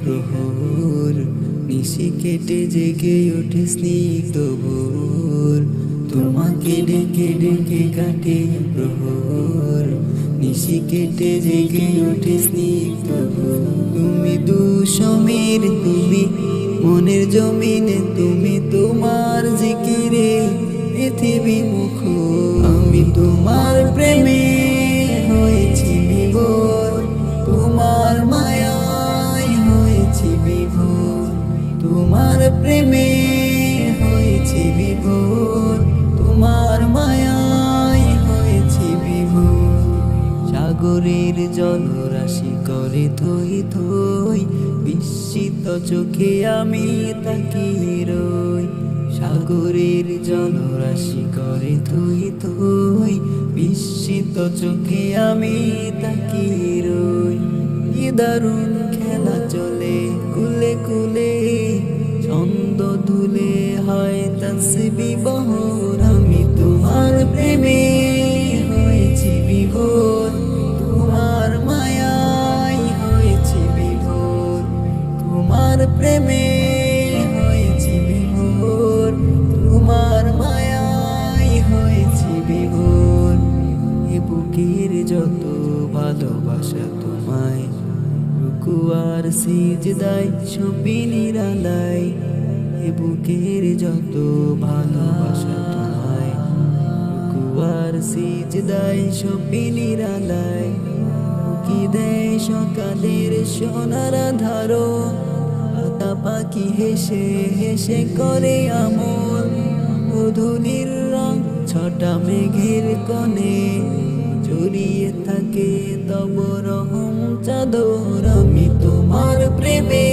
প্রহর, নিশি কেটে জেগে ওঠে স্নিগ্ধ ভোর। তোমাকে ডেকে ডেকে কাটে প্রহর, নিশি কেটে জেগে ওঠে স্নিগ্ধ ভোর। তুমি দুঃসমীর, তুমি মনের জমিনে, তুমি তোমার জিকিরে পৃথিবী মুখর। আমি তোমার প্রেমে হয়েছি বিভোর, তোমার মায়ায় হয়েছি বিভোর। তোমার প্রেমে হয়েছি বিভোর, তোমার মায়ায় হয়েছি বিভোর। সাগরের জলরাশি করে থই থই, বিস্মিত চোখে আমি তাকিয়ে রই। সাগরের জলরাশি করে থই থই, বিস্মিত চোখে আমি তাকিয়ে রই। কি দারুণ খেলা চলে কুলে কুলে, ছন্দ ধুলে হয় তাসবিহ বহর। আমি তোমার প্রেমে হয়েছি বিভোর, তোমার মায়ায় হয়েছি বিভোর। তোমার প্রেমে হয়েছি বিভোর, তোমার মায়ায় হয়েছি বিভোর। এ বুকের যত ভালোবাসা তোমায়, রুকু আর সিজদায় সবই নিরালাই। এ বুকের যত ভালোবাসা তোমায়, রুকু আর সিজদায় সবই নিরালাই। কি দেয় সকালের সোনার ধারো, পাতা পাখি হেসে হেসে করে আমল। ধুলির রং ছটা মেঘের কোণে, জড়িয়ে থাকে তব রহম চাদর। আমি তোমার প্রেমে